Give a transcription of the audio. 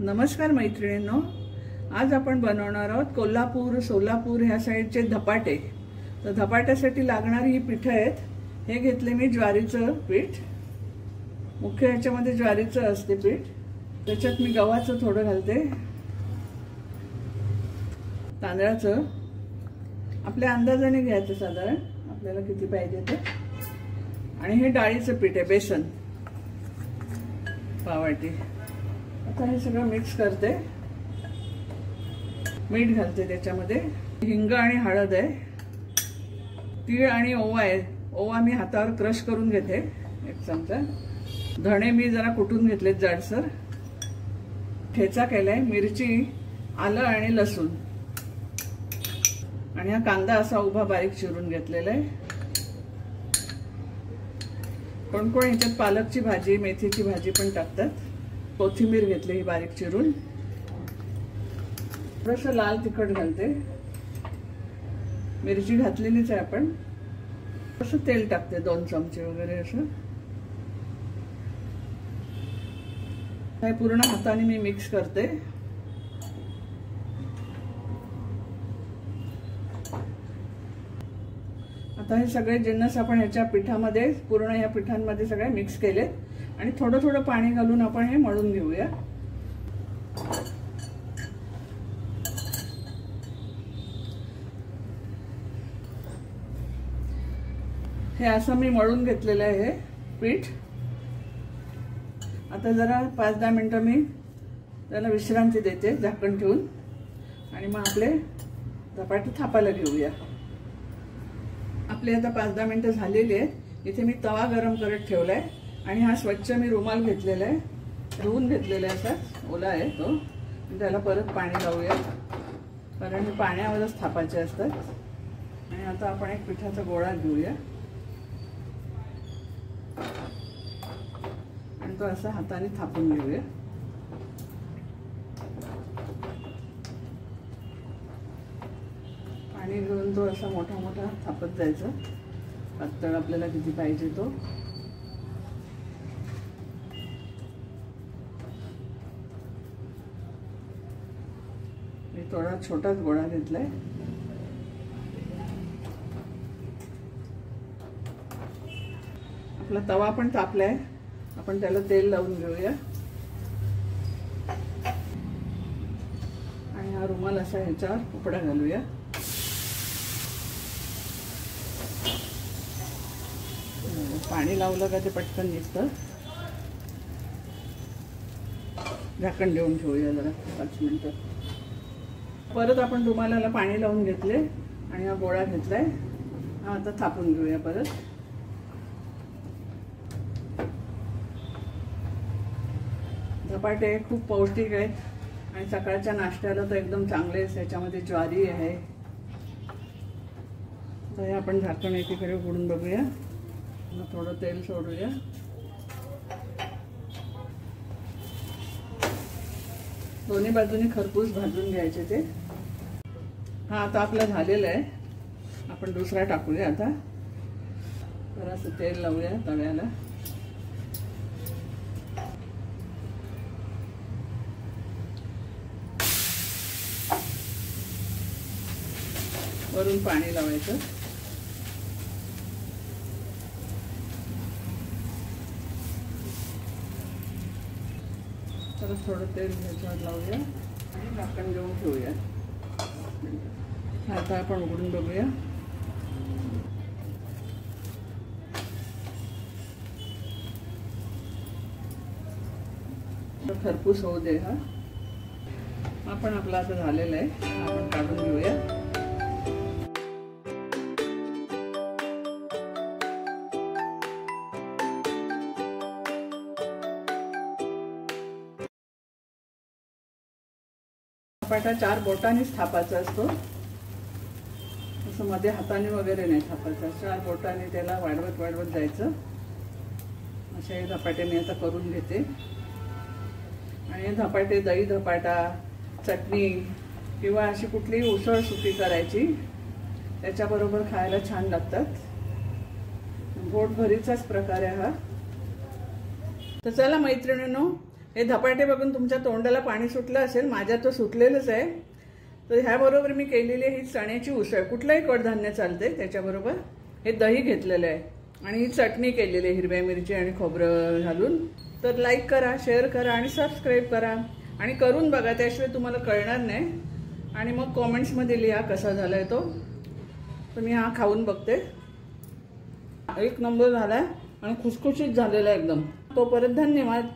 नमस्कार मैत्रिणींनो, आज आपण बनवणार आहोत कोल्हापूर सोलापूर ह्या साइडचे धपाटे। तर धपाट्यासाठी लागणारी ही पीठ आहेत। हे घेतले मी ज्वारीचं पीठ, मुख्य ह्याच्यामध्ये ज्वारीचं असते पीठ। त्याच्यात मी गव्हाचं थोडं घालते, तांदळाचं आपल्या अंदाजाने घ्यायचं, साधारण आपल्याला किती पाहिजे ते। आणि हे डाळीचं पीठ आहे, बेसन पावटी। आता हे सगळं मिक्स करते, मीठ घालते त्याच्यामध्ये, हिंग आणि हळद आहे, तीळ आणि ओवा आहे। ओवा मी हातावर क्रश करून घेते 1 चमचा। धणे मी जरा कुटून घेतलेत जाडसर, ठेचा केलाय, मिरची, आलं आणि लसूण, आणि हा कांदा असा उभा बारीक चिरून घेतलेला आहे। कोण कोण ह्याच्यात पालकची भाजी, मेथीची भाजी पण टाकतात। कोथिंबीर घेतली ही बारीक चिरून, थोडंसं लाल तिखट घालते, मिरची घातलेलीच आहे आपण। असं तेल टाकते 2 चमचे वगैरे असं। हे पूर्ण हाताने मी मिक्स करते। आता हे सगळे जिन्नस आपण ह्याच्या पिठामध्ये, पूर्ण ह्या पिठांमध्ये सगळे मिक्स केले, आणि थोडं थोडं पाणी घालून आपण हे मळून घेऊया। हे असं मी मळून घेतलेलं आहे हे पीठ। आता जरा 5-10 मिनिटं मी त्याला विश्रांती देते झाकण ठेवून, आणि मग आपले धपाटे थापायला घेऊया। आपले आता 5-10 मिनिटं झालेली आहेत। इथे मी तवा गरम करत ठेवलाय, आणि हा स्वच्छ मी रुमाल घेतलेला आहे, धुवून घेतलेला आहे, असा ओला आहे तो। त्याला परत पाणी लावूया, कारण हे पाण्यावरच थापायचे असतात। आणि आता आपण एक पिठाचा गोळा घेऊया, आणि तो असा हाताने थापून घेऊया। पाणी घेऊन तो असा मोठा मोठा थापत जायचा, पातळ आपल्याला किती पाहिजे तो। मी थोडा छोटाच गोळा घेतलाय। आपला तवा पण तापलाय, आपण त्याला तेल लावून घेऊया, आणि हा रुमाल असा ह्याच्यावर उपडा घालूया। पाणी लावलं का ते पटकन निघतं। झाकण देऊन ठेवूया जरा 5 मिनिटं। परत आपण रुमालाला पाणी लावून घेतले, आणि हा गोळा घेतलाय, हा आता थापून घेऊया परत। धपाटे खूप पौष्टिक आहेत, आणि सकाळच्या नाश्त्याला तर एकदम चांगले आहेत। याच्यामध्ये ज्वारी आहे। तर हे आपण झाकण एकीकडे उघडून बघूया, थोडं तेल सोडूया। दोन्ही बाजूनी खरपूस भाजून घ्यायचे ते। हा आता आपला झालेला आहे, आपण दुसरा टाकूया। आता जरासं तेल लावूया तव्याला, वरून पाणी लावायचं। तर थोडं तेल ह्याच्यावर लावूया, आणि झाकण घेऊन ठेवूया। आता आपण उघडून बघूया। खरपूस होऊ दे हा। आपण आपला आता झालेला आहे, आपण काढून घेऊया। धपाटा 4 बोटांनीच थापायचा असतो, असं मध्ये हाताने वगैरे नाही थापायचा। 4 बोटांनी त्याला वाढवत वाढवत जायचं। असे हे धपाटे मी आता करून घेते। आणि हे धपाटे दही धपाटा, चटणी किंवा अशी कुठलीही उसळ सुकी करायची, त्याच्याबरोबर खायला छान लागतात। पोटभरीचाच प्रकार आहे हा। तर चला मैत्रिणींनो, हे धपाटे बघून तुमच्या तोंडाला पाणी सुटलं असेल, माझ्या तो सुटलेलंच आहे. तर ह्याबरोबर मी केलेली ही चण्याची उसळ, कुठलंही कडधान्य चालते त्याच्याबरोबर. हे दही घेतलेलं आहे आणि ही चटणी केलेली आहे हिरव्या मिरची आणि खोबरं घालून. तर लाईक करा, शेअर करा आणि सबस्क्राईब करा आणि करून बघा, त्याशिवाय तुम्हाला कळणार नाही. आणि मग कॉमेंट्समध्ये लिहा कसा झालाय तो. तर मी हा खाऊन बघते. एक नंबर झालाय आणि खुसखुशीत झालेला एकदम. तोपर्यंत धन्यवाद.